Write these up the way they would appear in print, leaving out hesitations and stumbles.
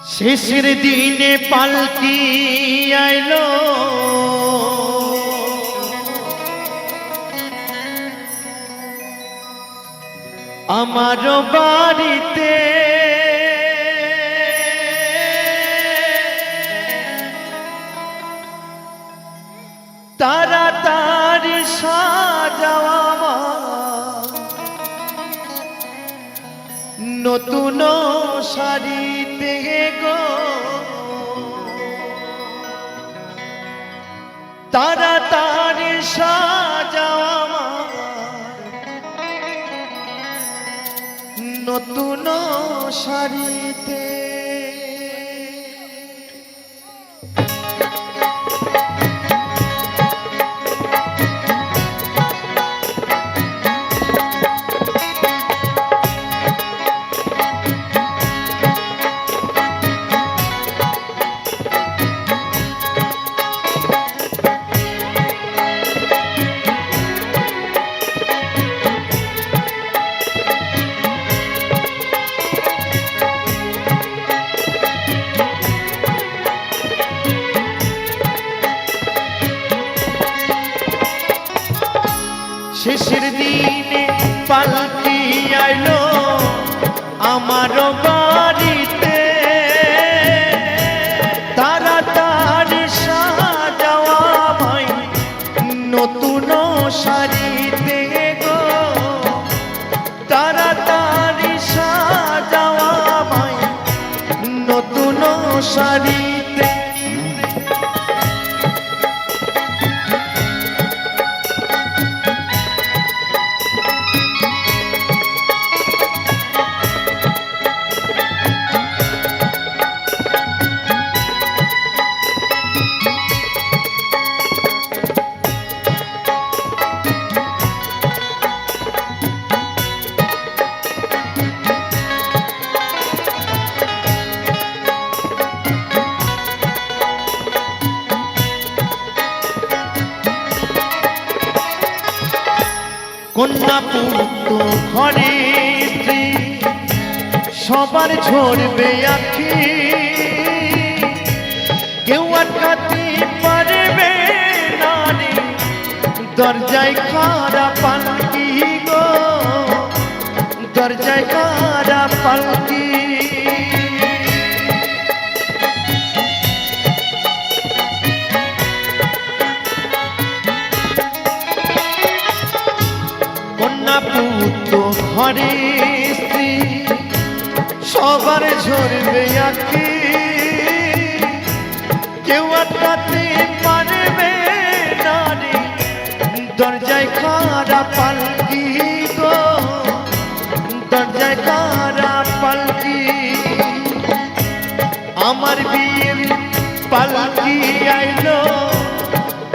শেষের দিনে পালকি আইলো আমার বাড়িতে, তাড়াতাড়ি সাজাওয়া নতুন শাড়িতে গো, তাড়াতাড়ি সাজাওয়া নতুন শাড়িতে। শেষের দিনে পালকি আইলো আমার বাড়িতে, তাড়াতাড়ি সাজাওয়া ভাই নতুন শাড়িতে গো, তাড়াতাড়ি সাজাওয়া ভাই নতুন শাড়িতে। কন্যা পুত্র ঘরে স্ত্রী সবার ঝরবে আখি, কেউ আটকাতে পারবে না রে দরজায় খাড়া পালকি গো, দরজায় খাড়া পালকি। পুত্র ঘরে স্ত্রী সবার ঝরবে আখি, কেউ আটকাতে পারবে না রে দরজায় খাড়া পালকি গো, দরজায় খাড়া পালকি। আমার বিয়ের পালকি আইলো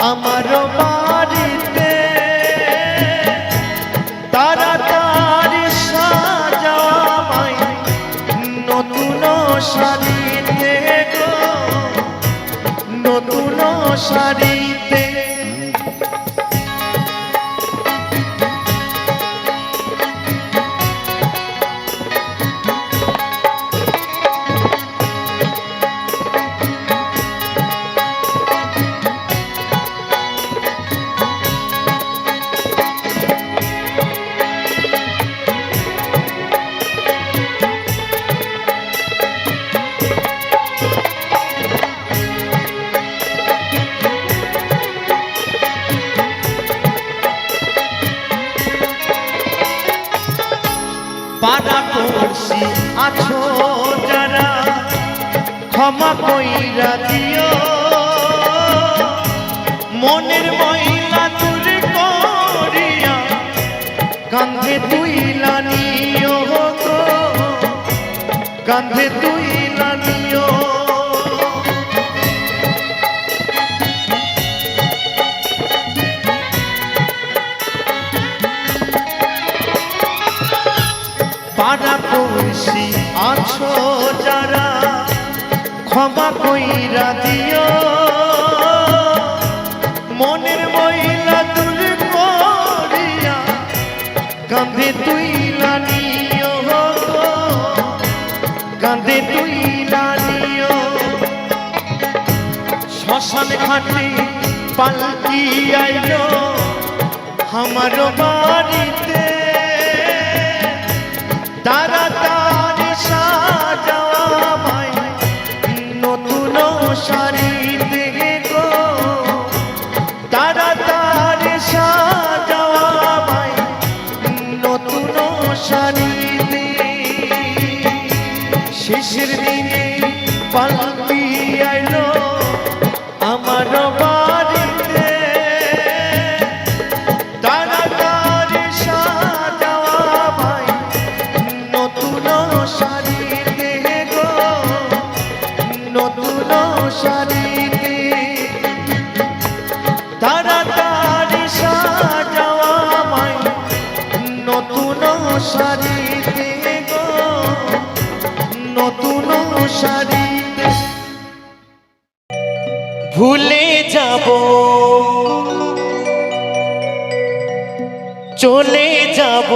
আমার বাড়িতে, তাড়াতাড়ি সাজাওয়া ভাই নতুন শাড়িতে গো, নতুন শাড়িতে। পাড়া পড়শি আছো যারা ক্ষমা কইরা দিও, মনের ময়লা দূর করিয়া কাঁধে তুইলা নিও গো, কাঁধে তুইলা নিও। পাড়া পড়শি আছো যারা ক্ষমা কইরা দিও, মনের ময়লা দূর করিয়া কাঁধে তুইলা নিও গো, কাঁধে তুইলা নিও। হাঁটি পালকি আইলো আমার বাড়িতে তাড়াতাড়ি সাজাওয়া ভাই নতুন শাড়িতে গো তাড়াতাড়ি সাজাওয়া ভাই নতুন শাড়িতে শেষের দিনে পালকি আইলো আমার বাড়িতে তাড়াতাড়ি সাজাওয়া ভাই নতুন শাড়িতে গো নতুন শাড়িতে তাড়াতাড়ি সাজাওয়া ভাই নতুন শাড়িতে গো নতুন শাড়িতে ভুলে যাব চলে যাব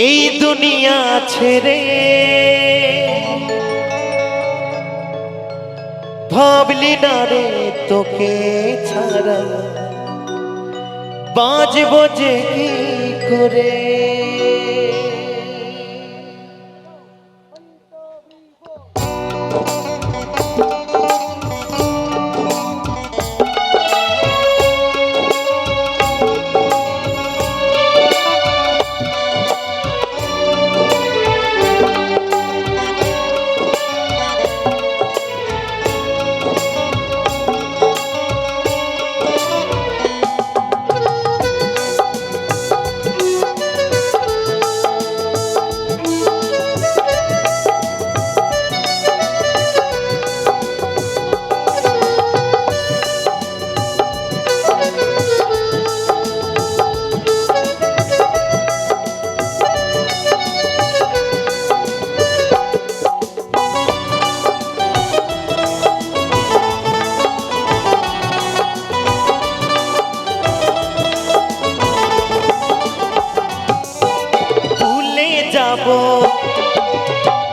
এই দুনিয়া ছেড়ে ভাবলি না রে তোকে ছাড়া বাঁচব যে কি করে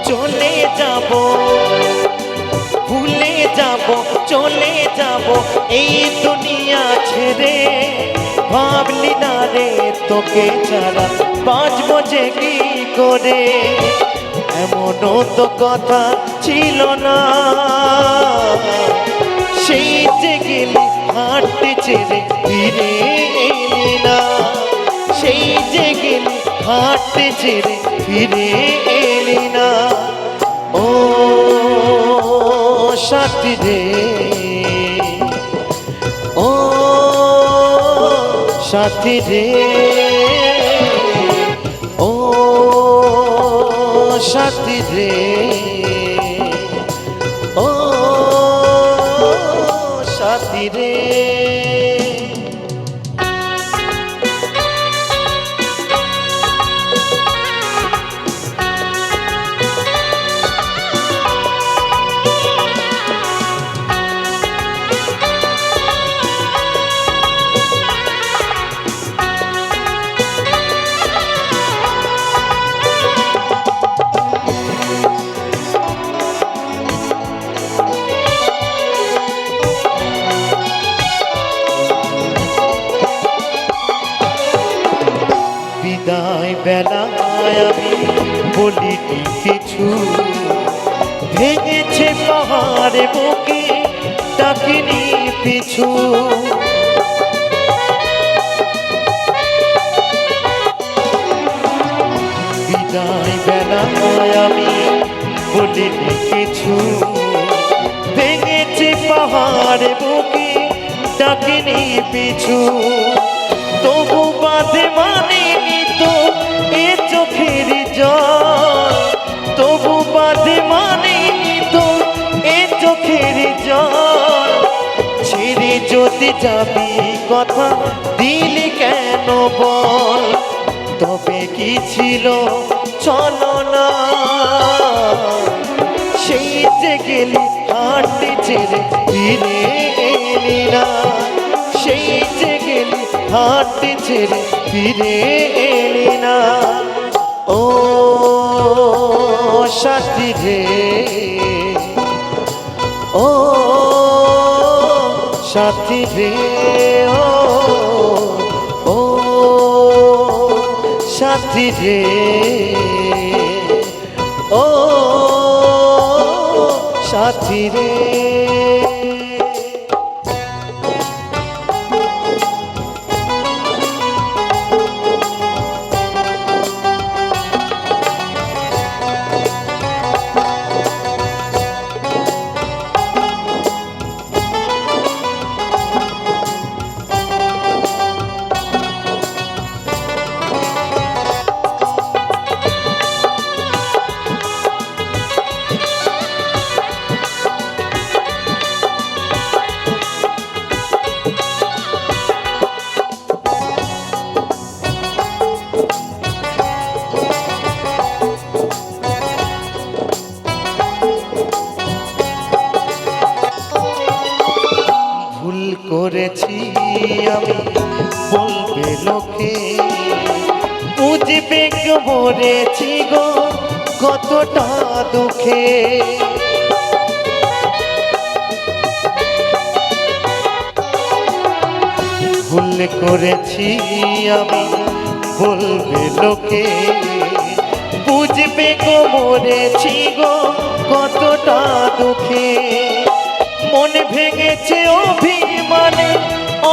চলে যাব ভুলে যাব চলে যাব এই দুনিয়া ছেড়ে ভাবলি না রে তোকে ছাড়া বাঁচব যে কি করে এমনও তো কথা ছিল না সেই যে গেলি হাঁটতে ছেড়ে ফিরে এলি না সেই যে গেলি হাঁটতে ছেড়ে ফিরে এলি না ও সাথী রে ও সাথী রে ও সাথী রে ও সাথী রে বিদায় বেলায় আমি বলিনি কিছু ভেঙেছে পাহাড়ে বুকে ডাকিনি পিছু বিদায় বেলায় আমি বলিনি কিছু ভেঙেছে পাহাড়ে বুকে ডাকিনি পিছু তবু বাঁধে মানিনি তো এ চোখের জল তবু বাঁধে মানিনি তো এ চোখের জল ছেড়ে যদি যাবি কথা দিলি কেন বল তবে কি ছিল চলো না সেই যে গেলি হাঁটতে ছেড়ে ফিরে এলি না সেই যে গেলি হাঁটতে ছেড়ে ফিরে এলি না ও সাথী রে ও সাথী রে ও ও সাথী রে ও সাথী রে করেছি আমি বলবে লোকে বুঝবে মরেছি গো কতটা দুঃখে ভুল করেছি আমি বলবে লোকে বুঝবে গো মরেছি গো কতটা দুঃখে মন ভেঙেছে অভিমানে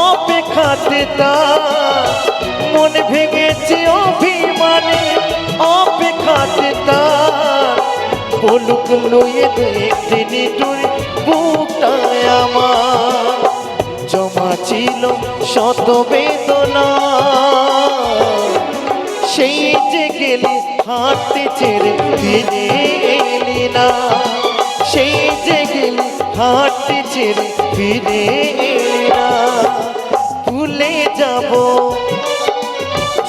অপেক্ষাতে তার মন ভেঙেছে অভিমানে অপেক্ষাতে তার বলুক লইয়ে দেখতে নিটুর বুকটায় আমার জমা ছিল শত বেদনা সেই যে গেলি হাঁটতে ছেড়ে ফিরে এলি না সেই যে গেলি হাঁটতে ছেড়ে ফিরে এলি না ভুলে যাব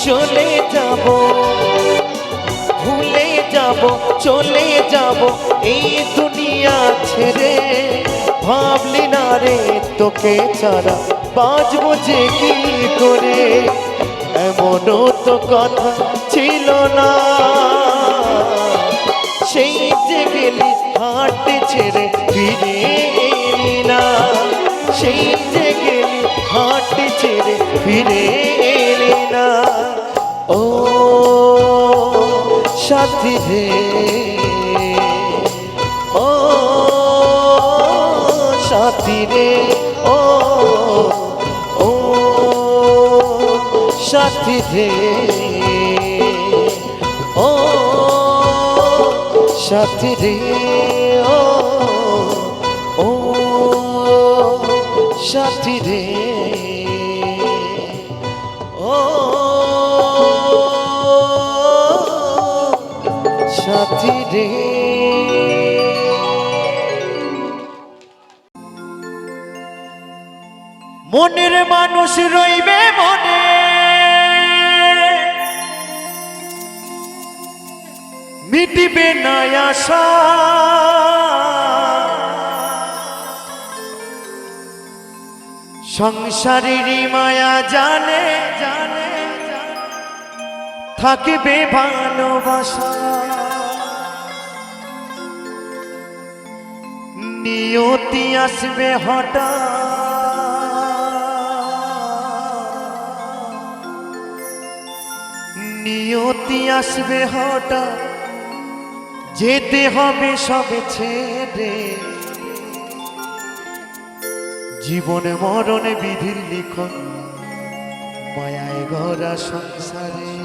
চলে যাব ভুলে যাব চলে যাব এই দুনিয়া ছেড়ে ভাবলি না রে তোকে ছাড়া বাঁচবো যে কি করে এমনও তো কথা ছিল না সেই যে গেলি হাঁটতে ছেড়ে ফিরে এলি না সেই যে গেলি হাঁটতে ছেড়ে ফিরে এলি না ও সাথী রে ও সাথী রে ও ও সাথী রে ও সাথী রে ও ও সাথী রে ও সাথী রে মনের মানুষ রইবে মনে মিটিবে না আশা সংসারের মায়া জানে জানে থাকিবে ভালোবাসা নিয়তি আসবে হঠাৎ নিয়তি আসবে হঠাৎ যেতে হবে সবে ছেড়ে জীবনে মরণে বিধির লিখন মায়ায় গড়া সংসারে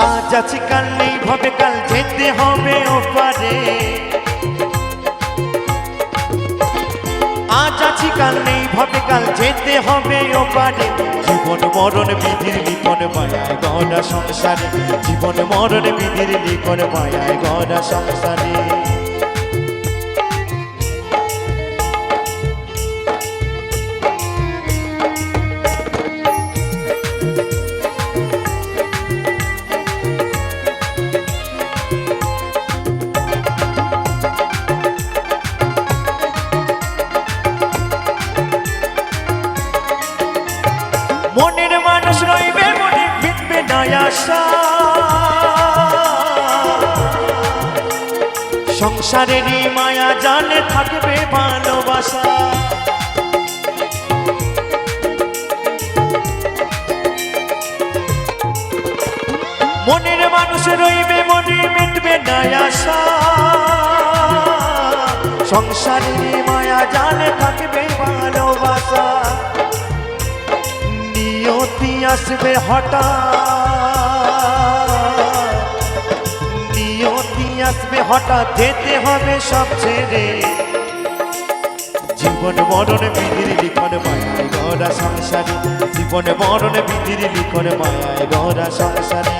আজ আছে কাল নেই ভাবে কাল যেতে হবে ওপারে আজ আছি কাল নেই ভাবে কাল যেতে হবে ওপারে জীবন মরণ বিধির লিখন মায়ায় গড়া সংসারে জীবন মরণ বিধির লিখন মায়ায় গড়া সংসারে মনের মানুষ রইবে মনে মিটবে না আশা সংসারেরই মায়া জানে থাকবে ভালোবাসা মনের মানুষ রইবে মনে মিটবে না আশা সংসারেরই মায়া জানে থাকবে ভালোবাসা নিয়তি আসবে হঠাৎ নিয়তি আসবে হঠাৎ যেতে হবে সব ছেড়ে জীবন মরণ বিধির লিখন মায়ায় গড়া সংসারে জীবন মরণ বিধির লিখন মায়ায় গড়া সংসারে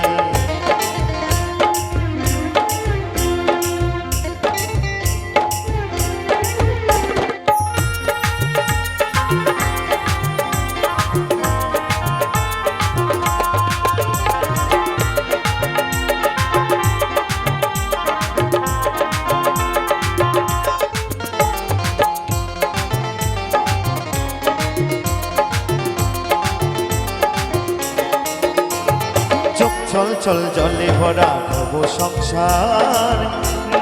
চল চল জলে ভরা ভব সংসার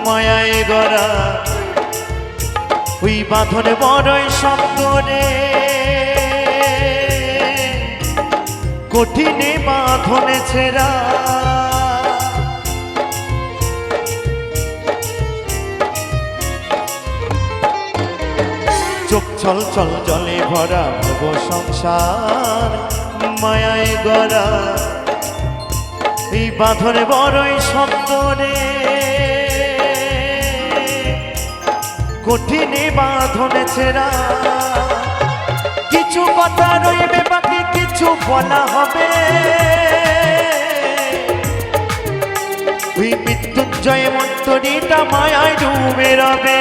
মায়ায় গড়া ওই বাঁধনে বড়ই শব্দ রে কঠিনে বাঁধনে ছেড়া চোখ চল চল জলে ভরা ভব সংসার মায়ায় গড়া এই বাঁধনে বড়ই শব্দ রে কঠিনে বাঁধনে ছেড়া কিছু কথা রইবে বাকি কিছু বলা হবে ওই মৃত্যুঞ্জয় মন্ত্রীটা মায়ায় ডুবে রবে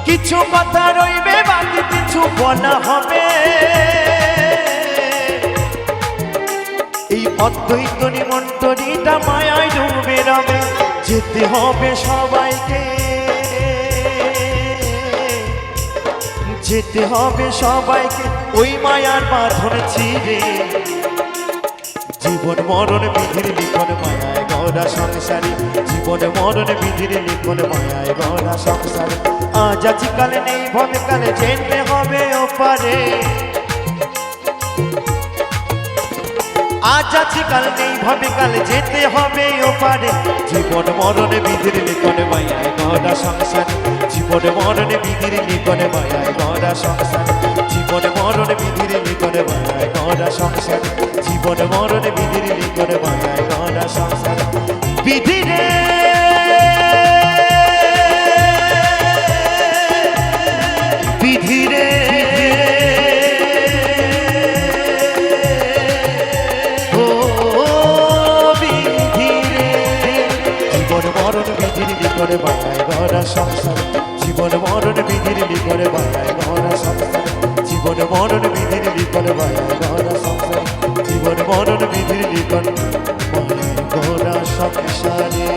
কিছু কথা রইবে বাকি কিছু বলা হবে এই অদ্বৈত নিমন্ত্রণীটা মায়ায় ডুবে রবে যেতে হবে সবাইকে যেতে হবে সবাইকে ওই মায়ার বাঁধন ছিঁড়ে জীবন মরণ বিধির লিখন মায়ায় গড়া সংসারে জীবন মরণ বিধির লিখন মায়ায় গড়া সংসারে আজ আছি কালে নেই ভবে কালে যেতে হবে ওপারে আজ আছি কাল নেই ভবে কালে যেতে হবে ওপারে জীবন মরণ বিধির লিখন মায়ায় গড়া সংসারে জীবন মরণ বিধির লিখন মায়ায় গড়া সংসারে জীবন মরণ বিধির লিখন মায়ায় গড়া সংসারে জীবন মরণ বিধির লিখন মায়ায় গড়া সংসারে বিধিরে বিধিরে ও বিধিরে জীবন মরণ বিধির লিখন মায়ায় গড়া সংসারে জীবন মরণ বিধির লিখন মায়ায় গড়া সংসারে জীবন মরণ বিধির লিখন মায়ায় গড়া সংসারে জীবন মরণ বিধির লিখন মায়ায় গড়া সংসারে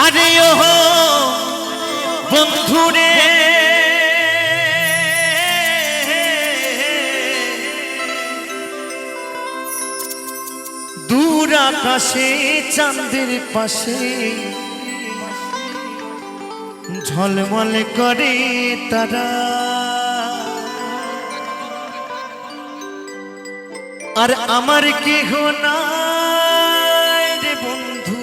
আরে ও বন্ধুরে দূর আকাশে চাঁদের পাশে ঝলমলে করে তারা আর আমার কেহ নাই রে বন্ধু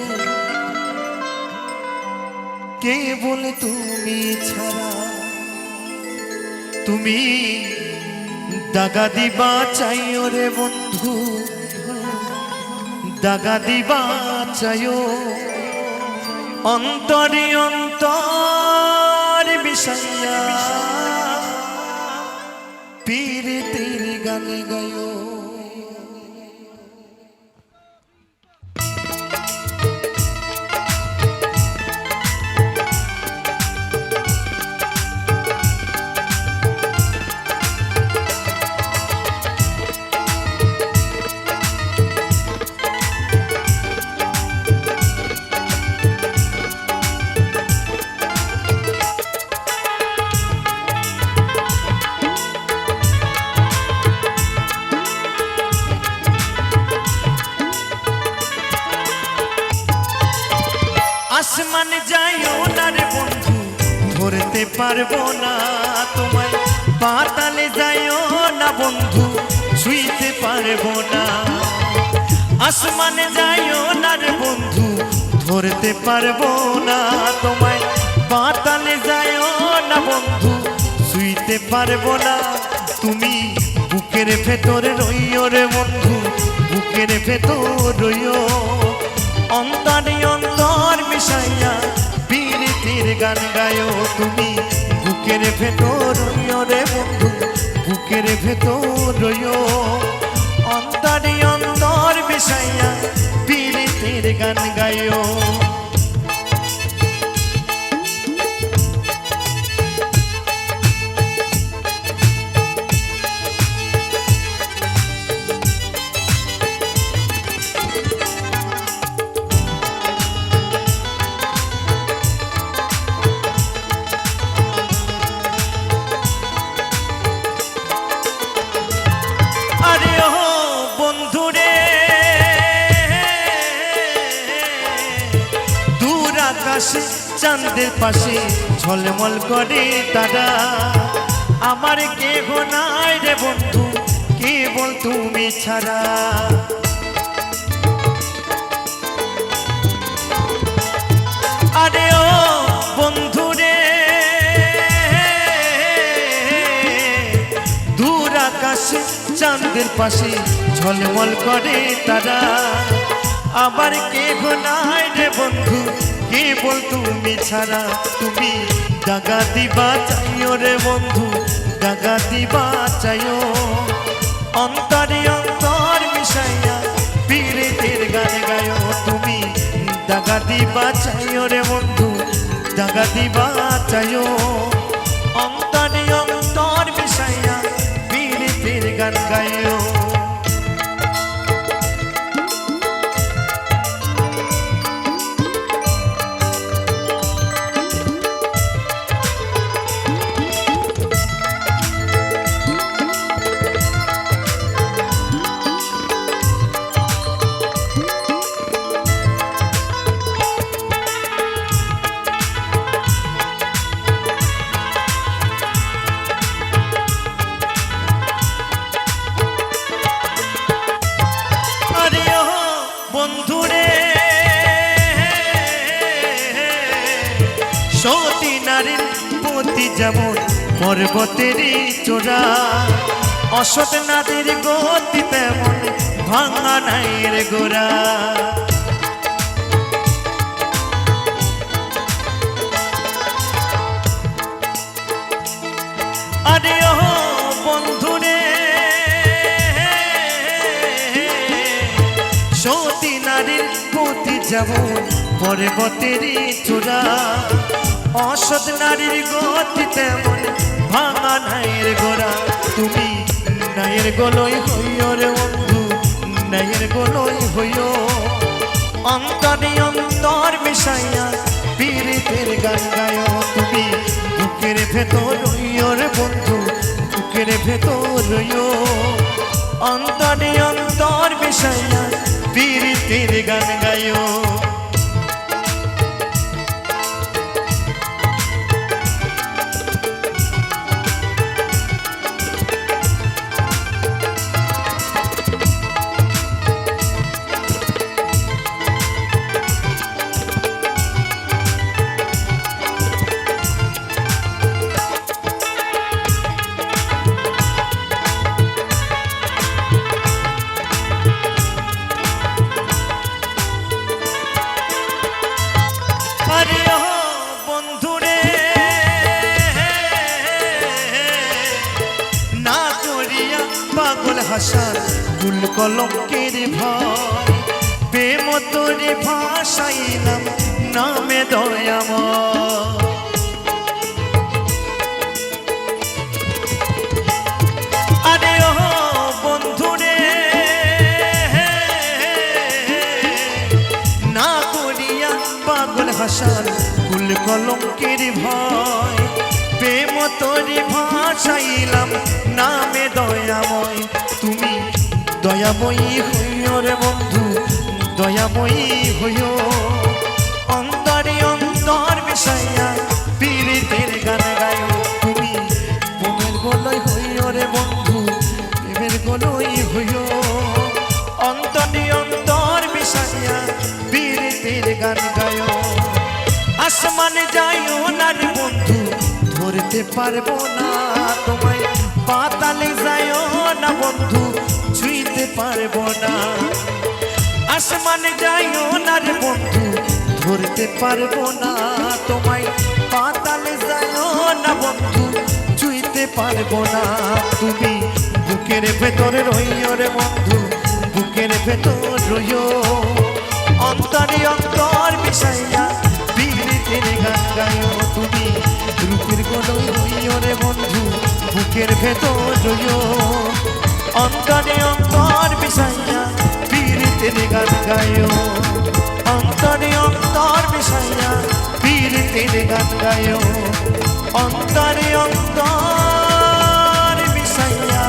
কেবল তুমি ছাড়া তুমি দাগা দিবা চাইও রে বন্ধু, দাগা দিবা চাইও, অন্তরে অন্তর বিষাইয়া পীড়িতের গান গায়ো। আসমান যাইও না রে বন্ধু, ধরতে পারবো না তোমায়, পাতালে যাইও না বন্ধু, ছুঁইতে পারবো না। আসমান যাইও না রে বন্ধু, ধরতে পারবো না তোমায়, পাতালে যাইও না বন্ধু, ছুঁইতে পারবো না। তুমি বুকের ভেতর রইও রে বন্ধু, বুকের ভেতর রইও, অন্তরে অন্তর মিশাইয়া পীড়িতের গান গায়ো। তুমি বুকের ভেতর রইও রে বন্ধু, বুকের ভেতর রইও, অন্তরে অন্তর মিশাইয়া পীড়িতের গান গায়ো। চাঁদের পাশে ঝলমল করে তারা, আমার কেহ নাই রে বন্ধু, কেবল তুমি ছাড়া। আরে ও বন্ধু রে, দূর আকাশে চাঁদের পাশে ঝলমল করে তারা, আমার কেহ নাই রে বন্ধু, কেবল তুমি ছাড়া। তুমি দাগা দিবা চাইও রে বন্ধু, দাগা দিবা চাইও, অন্তরে অন্তর মিশাইয়া পীড়িতের গান গায়ো। তুমি দাগা দিবা চাইও রে বন্ধু, দাগা দিবা চাইও, অন্তরে অন্তর মিশাইয়া পীড়িতের গান গায়ো। বন্ধুরে সতী নারীর প্রতি যেমন পর্বতেরই চূড়া, অসৎ নারীর গতি তেমন ভাঙা নাইয়ের গোড়া। আরে ও বন্ধুরে সতী নারীর প্রতি যেমন পর্বতেরই চূড়া, অসৎ নারীর গতি তেমন ভাঙা নাইয়ের গোড়া। তুমি নাইয়ের গোলই হইও রে বন্ধু, নাইয়ের গোলই হইও, অন্তরে অন্তর মিশাইয়া পীড়িতের গান গায়ো। তুমি বুকের ভেতর রইও রে বন্ধু, বুকের ভেতর রইও, অন্তরে অন্তর মিশাইয়া পীড়িতের গান গায়ো। হাসান কুল কলঙ্কের ভয় প্রেম তোরে ভাসাইলাম নামে দয়াময় আরে ও বন্ধুরে না করিয়া পাগল হাসান কুল কলঙ্কের ভয় প্রেম তোরে ভাসাইলাম নামে দয়াময় তুমি দয়াময়ী হইও রে বন্ধু দয়াময়ী হইও অন্তরে অন্তর মিশাইয়া পীড়িতের গান গায়ো তুমি প্রেমের গলয় হইও রে বন্ধু প্রেমের গলয় হইও অন্তরে অন্তর মিশাইয়া পীড়িতের গান গায়ো আসমানে যাইও না রে বন্ধু ধরতে পারবো না তোমায় পাতালে যাইও না বন্ধু ছুঁইতে পারবো না আসমানে যাইও না রে বন্ধু ধরতে পারবো না তোমায় পাতালে যাইও না বন্ধু ছুঁইতে পারবো না তুমি বুকের ভেতরে রইও রে বন্ধু বুকের ভেতর রইও অন্তরে অন্তর মিশাইয়া পীড়িতের গান গায়ো তুমি রূপের গলয় হইও রে বন্ধু বুকের ভেতর রইও অন্তরে অন্তর মিশাইয়া পীড়িতের গান গায়ো অন্তরে অন্তর মিশাইয়া পীড়িতের গান গায়ো অন্তরে অন্তর মিশাইয়া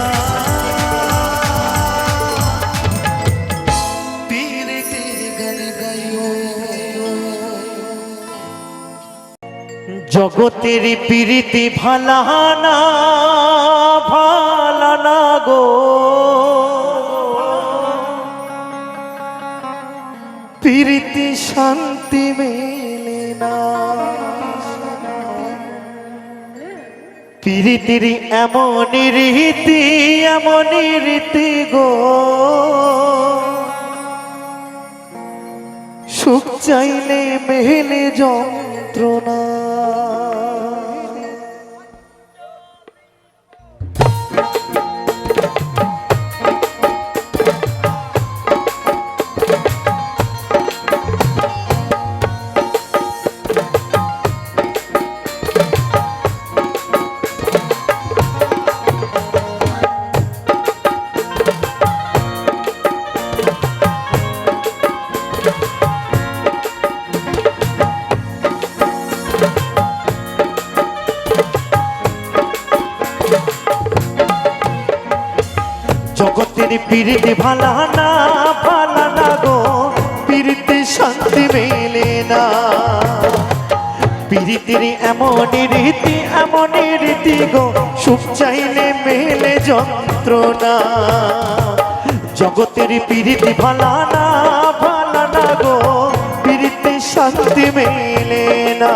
পীড়িতের গান গায়ো জগতের পীড়িতি ভালানা ভালানা গো পীড়িতি শান্তি মেলে না পীড়িতির এমনই রীতি গো সুখ চাইলে মেলে যন্ত্রণা জগতের পীড়িতি ভালানা ভালানা গো পীড়িতি শান্তি মেলে না পীড়িতির এমনই রীতি গো সুখ চাইলে মেলে যন্ত্রণা জগতের পীড়িতি ভালানা ভালানা গো পীড়িতি শান্তি মেলে না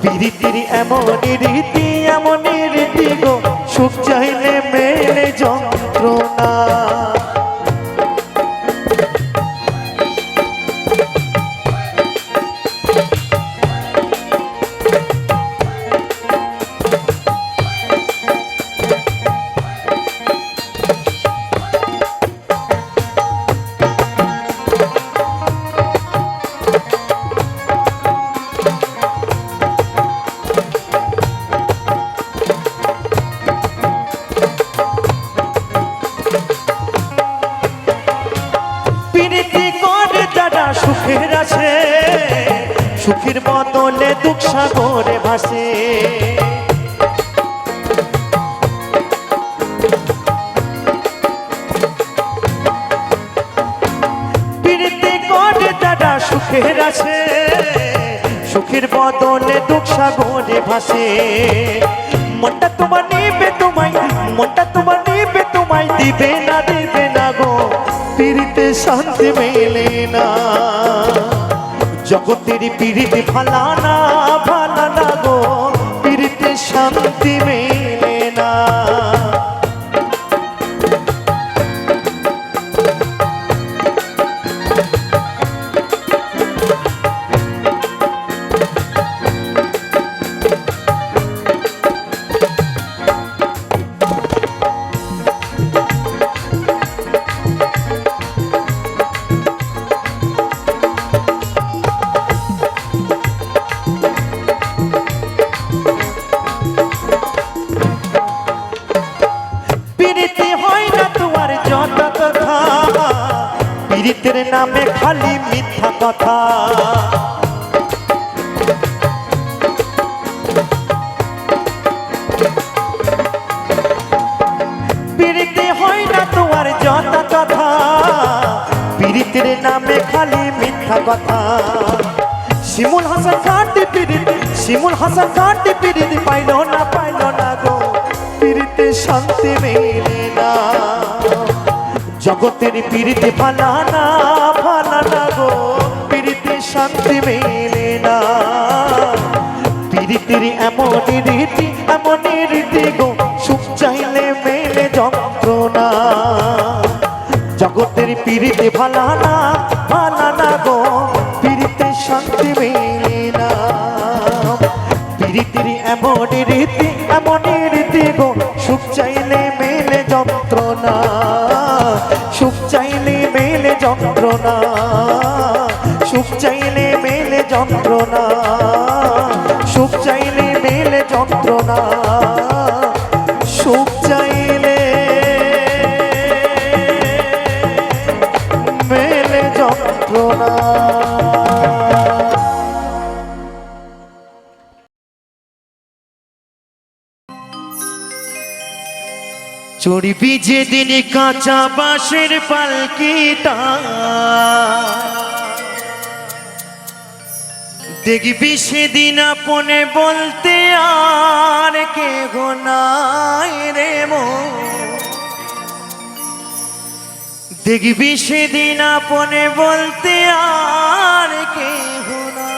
পীড়িতির এমনই রীতি গো সুখ চাইলে মেলে যন্ত্রণা সুখের আছে সুখের বদলে দুঃখ সাগরে ভাসে পীড়িতি করে দাদা সুখের আছে সুখের বদলে দুঃখ সাগরে ভাসে মনটা তোমার নিবে তোমায় দিবে না গো পীড়িতে শান্তি মেলে না জগতের পীড়িতি ভালানা গো পীড়িতে শান্তি মেলে না পীড়িতের নামে খালি মিথ্যা কথা। পীড়িতে হয় না তোমার যত কথা, পীড়িতের নামে খালি মিথ্যা কথা। শিমুল হাসান কাটি পীড়িত, শিমুল হাসান কাটি পীড়িত পাইল না গো, পীড়িতে শান্তি মেলে না। জগতের পীড়িতে ফালানা গো, পীড়িতে শান্তি মেলে না। পীড়িতের এমন রীতি গো, সুখ চাইলে মেলে যন্ত্রণা। জগতের পীড়িতে ফালানা গো, পীড়িতে শান্তি মেলে না। পীড়িতের এমন রীতি গো, সুখ চাইলে মেলে যন্ত্রণা। সুখ চাইলে মেলে যন্ত্রণা, সুখ চাইলে মেলে যন্ত্রণা, সুখ চাইলে মেলে যন্ত্রণা, সুখ চাইলে মেলে যন্ত্রণা। চড়বি যেদিন কাঁচা বাঁশের পালকিটা, দেখবি সেদিন আপনে বলতে আর কেহ নাই রে মন। দেখবি সেদিন আপনে বলতে আর কেহ নাই।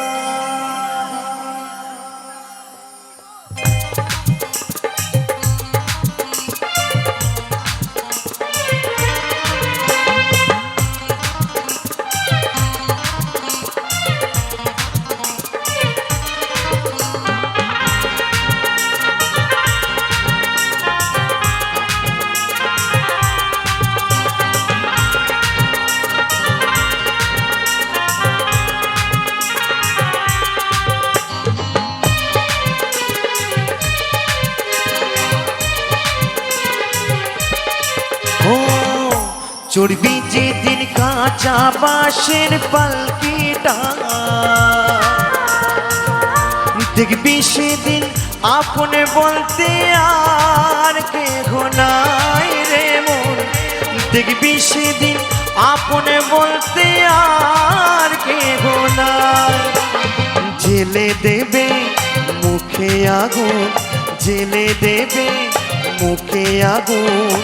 চড়বি যেদিন কাঁচা বাঁশের পালকিটা, দেখবি সেদিন আপনে বলতে আর কেহ নাই রে মন। দেখবি সেদিন আপনে বলতে আর কেহ নাই। জেলে দেবে মুখে আগুন, জেলে দেবে মুখে আগুন,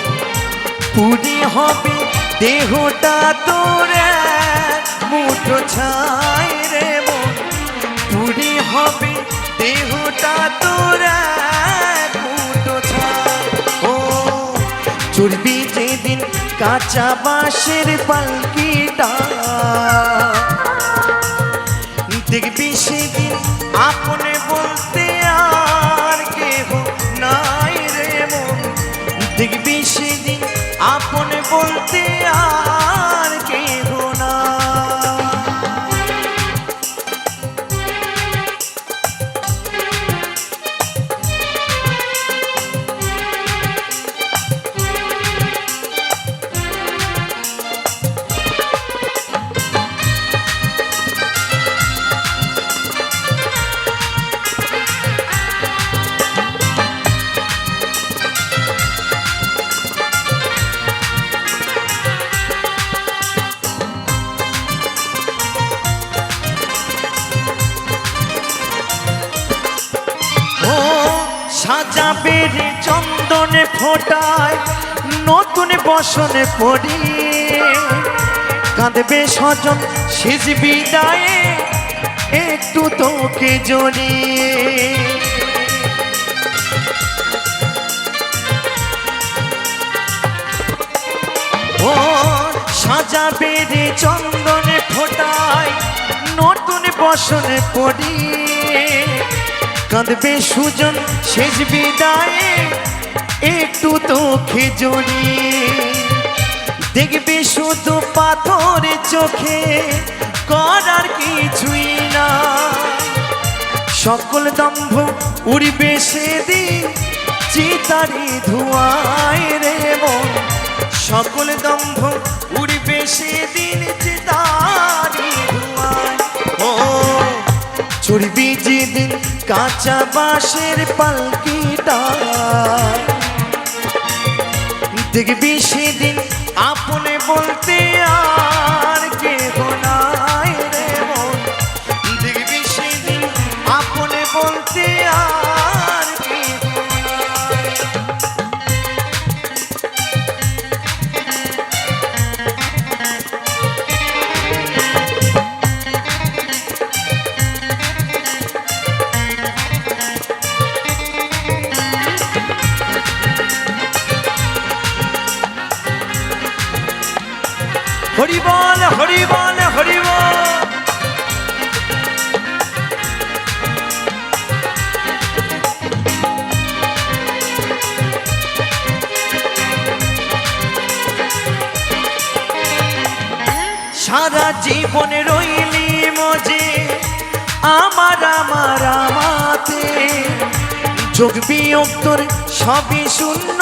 পুরি হবে দেহটা তোরে মুঠো ছাই রে মন। পুরি হবে দেহটা তোরে মুঠো ছাই। ও চড়বি যেদিন কাঁচা বাঁশের পালকিটা, দেখবি সেদিন আপনে বলতে আর কেহ নাই রে মন। দেখবি সেদিন আপনে বলতে আর কেহ না। সাজাবে রে চন্দনে ফোটায় নতুন বসনে পড়ি, কাঁদবে স্বজন শেষ বিদায়ে একটু তোকে জড়িয়ে। ও সাজাবে রে চন্দনে ফোটায় নতুন বসনে পড়ি, কাঁদবে সুজন শেষ বিদায়ে একটু তোকে জড়িয়ে। দেখবে শুধু পাথরে চোখে, করার কিছুই না। সকল দম্ভ উড়বে সেদিন চিতারি ধোঁয়ায় রে মন। সকল দম্ভ উড়বে সেদিন কাঁচা বাঁশের পালকিটা দেখবি সেদিন আপনে বলতে আর কেহ নাই রে মন, দেখবি সেদিন আপনে বলতে আর কেহ নাই। হরি বল হরি বল হরি বল। সারা জীবনে রইলি মজে আমার আমার আমাতে, যোগ বিয়োগ তোর সবই শূন্য,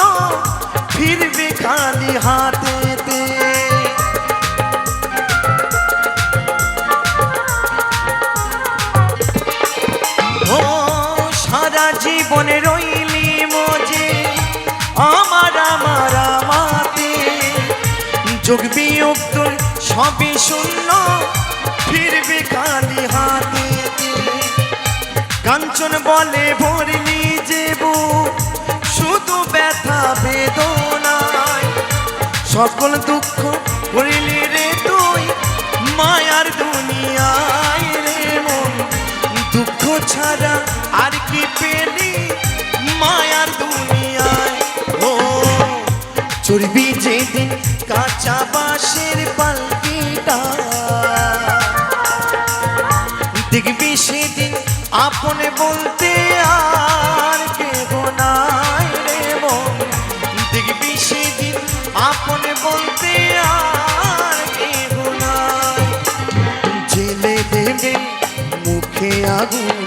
ফিরবে খালি হাতেতে। সারা জীবনে রইলি মজে আমার আমার আমাতে, যোগ বিয়োগ তোর সবই শূন্য, ফিরবে খালি হাতেতে। কাঞ্চন বলে ভরলি যে বুক শুধু ব্যথা বেদনায়, সকল দুঃখ ভরলি রে তুই মায়ার দুনিয়ায় রে মন, দুঃখ ছাড়া আর কি পেলি মায়ার দুনিয়ায়। ও চড়বি যেদিন কাঁচা বাঁশের পালকিটা, দেখবি সেদিন আপনে বলতে আর কেহ নাই রে মন, দেখবি সেদিন আপনে বলতে আর কেহ নাই। জেলে দেবে মুখে আগুন,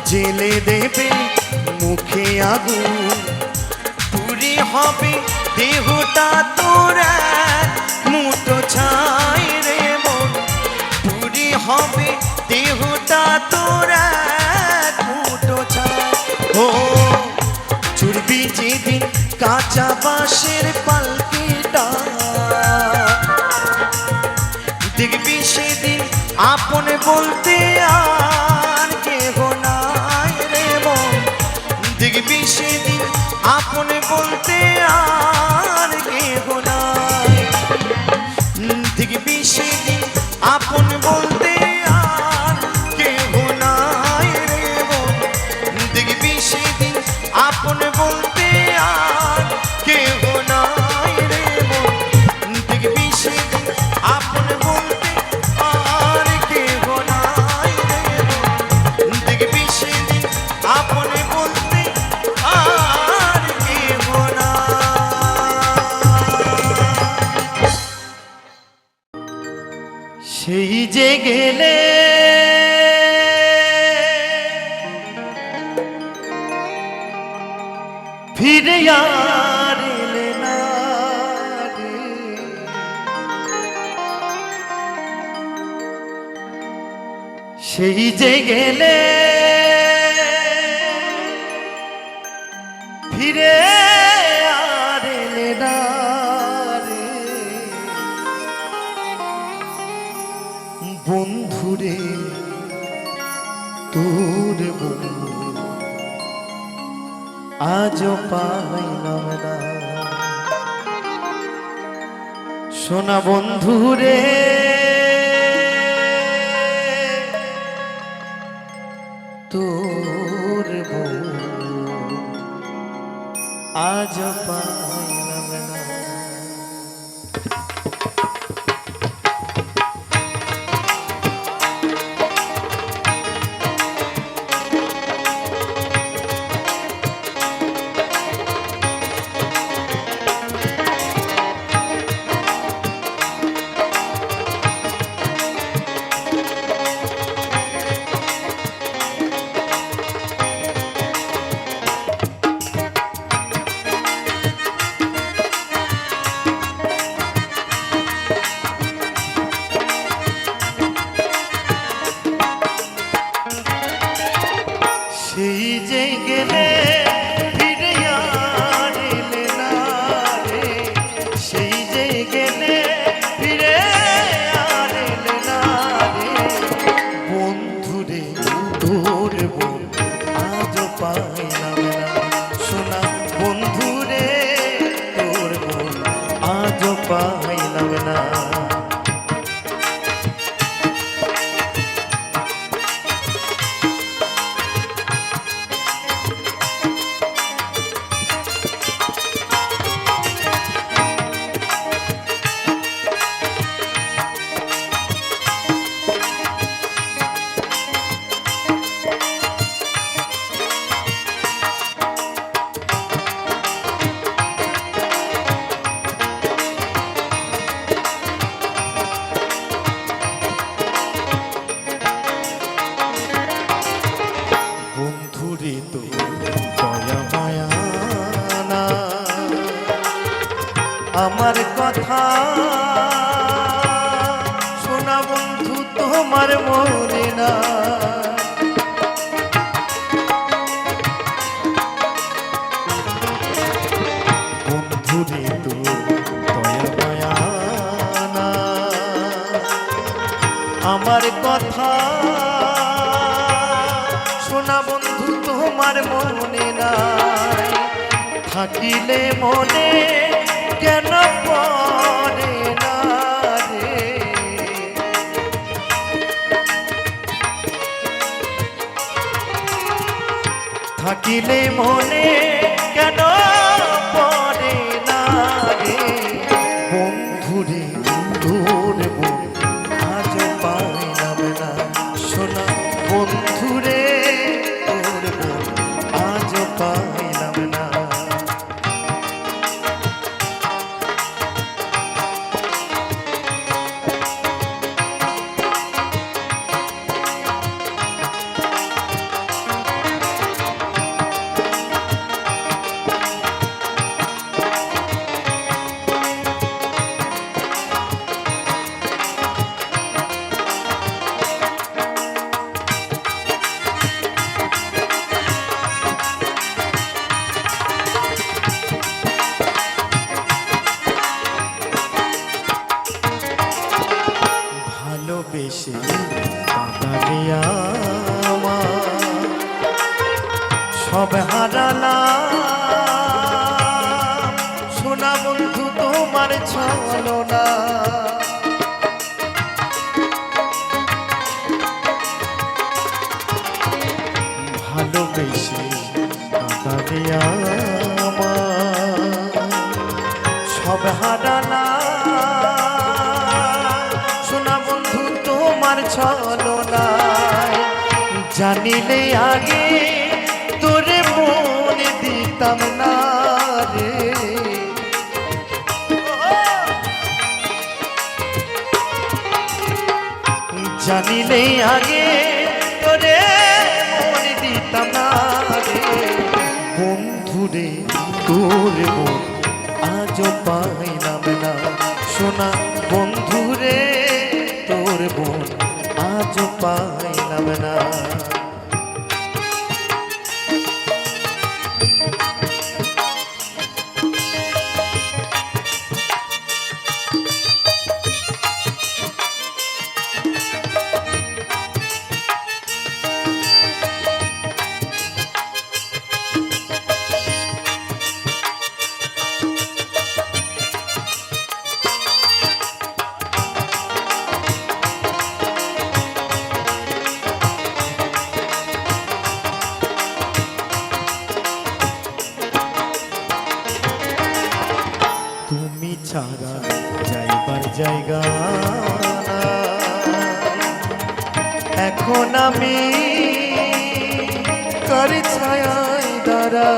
জেলে দেবে মুখে আগুন, পুরি হবে দেহটা তোর এক মুঠো ছাই রে মন, পুরি হবে দেহটা তোর এক মুঠো ছাই। ও চুরবি যেদিন কাঁচা বাঁশের পালকিটা, দেখবি সেদিন আপনে বলতে আর কেহ নাই রে মন, দেখবি সেদিন আপনে বলতে আর কেহ নাই, দেখবি সেদিন আপন বলতে আর কেহ নাই রে মন, দেখবি সেদিন আপন বলতে আর কেহ নাই রে মন, দেখবি সেদিন আপন বলতে আর কেহ নাই রে মন, দেখবি সেদিন আপন বলতে আর কেহ নাই। সেই যে গেলে ফিরে আর এলে না রে, সেই যে গেলে ফিরে আর এলে না রে, বন্ধুরে তোর বন্ধু আজও পাইলাম না, সোনা বন্ধুরে তোর বন্ধু আজও পাইলাম না। না। বন্ধুরে তো দয়া মায়া না, আমার কথা শোনা বন্ধু তোমার মনে না। বন্ধুরে তো দয়া মায়া না, আমার কথা শোনা বন্ধু তোমার মনে নাই। থাকিলে মনে কেন পড়ে না রে, থাকিলে মনে কেন পড়ে না রে। বন্ধুরে তোর মন আজ পাইলাম না, শোনা বন্ধুরে তোর মন আজ পাইলাম না। ভালোবেসে কাঁদালে আমার সব হারালাম, শোনা বন্ধু তোমার ছলনা। ভালোবেসে কাঁদালে আমার সব হারালাম, শোনা বন্ধু তোমার ছলনায়। জানিলে আগে তোরে মনে দিতাম না রে, জানিলে আগে তোরে মনে দিতাম না রে। বন্ধুরে তোর মন আজ পাইলাম না, শোনা বন্ধুরে তোর মন আজ পাইলাম না। তুমি ছাড়া যাইবার জায়গা এখন আমি কার ছায়ায় দাঁড়া।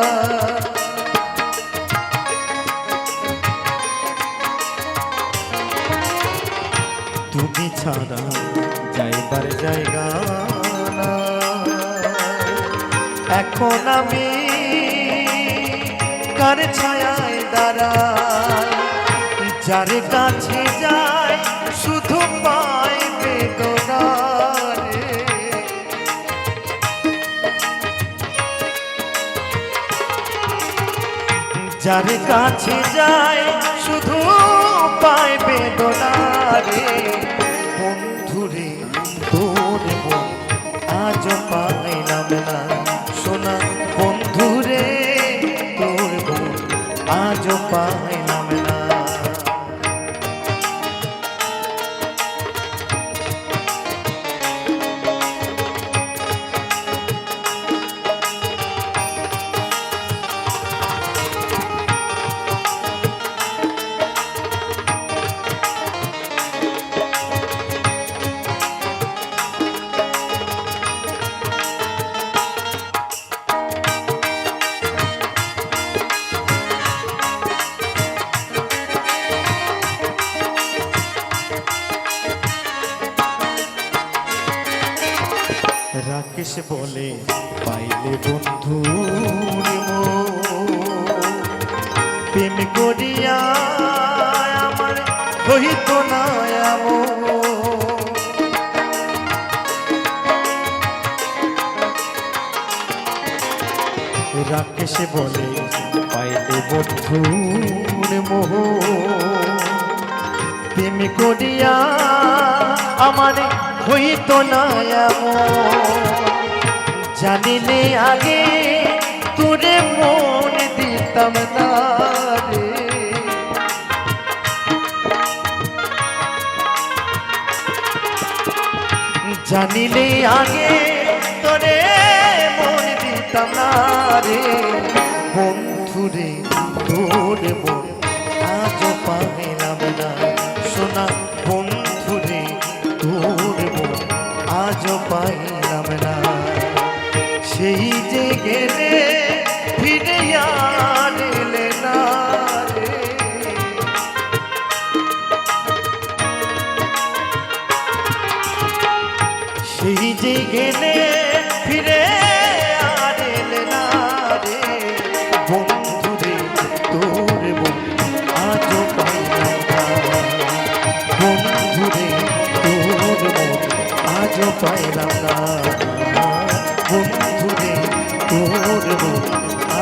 তুমি ছাড়া যাইবার জায়গা এখন আমি কার ছায়ায় দাঁড়াই। যার কাছে যায় শুধু পায় বেদনা রে, যার কাছে যায় শুধু পায় বেদনা রে। বন্ধুরে তোর মন আজ পাইলাম না, শোনা বন্ধুরে তোর মন আজ পাইলাম না। রাকেশ বলে পাইলে বন্ধু প্রেম করিয়া আমার হইত না এমন। রাকেশ বলে পাইলে বন্ধুর মোহ প্রেম করিয়া আমার হইত না এমন। জানিলে আগে তোরে মন দিতাম না রে, জানিলে আগে তোরে মন দিতাম না রে। বন্ধুরে তোর মন আজ পাইলাম না, সোনা বন্ধুরে তোর মন আজ পাইলাম না। সেই যে গেলে ফিরে আর এলে না রে, সেই যে গেলে ফিরে আর এলে না রে। বন্ধুরে তোর মন আজ পাইলাম না, বন্ধুরে তোর মন আজ পাইলাম না, বন্ধুরে তোর মন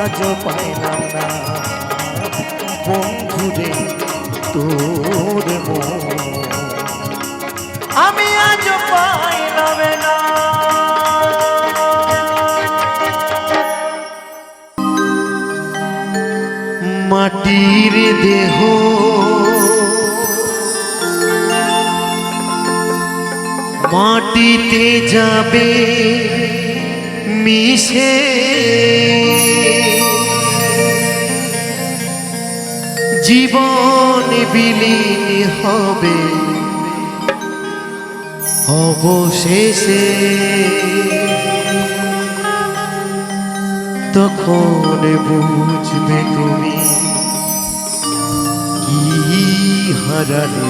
আজ পাইলাম না, বন্ধুরে তোর মন আমি আজ পাইলাম না। মাটির দেহ মাটিতে যাবে মিশে, জীবন বিলীন হবে অবশেষে। তখন বুঝবে তুমি কি হারালে।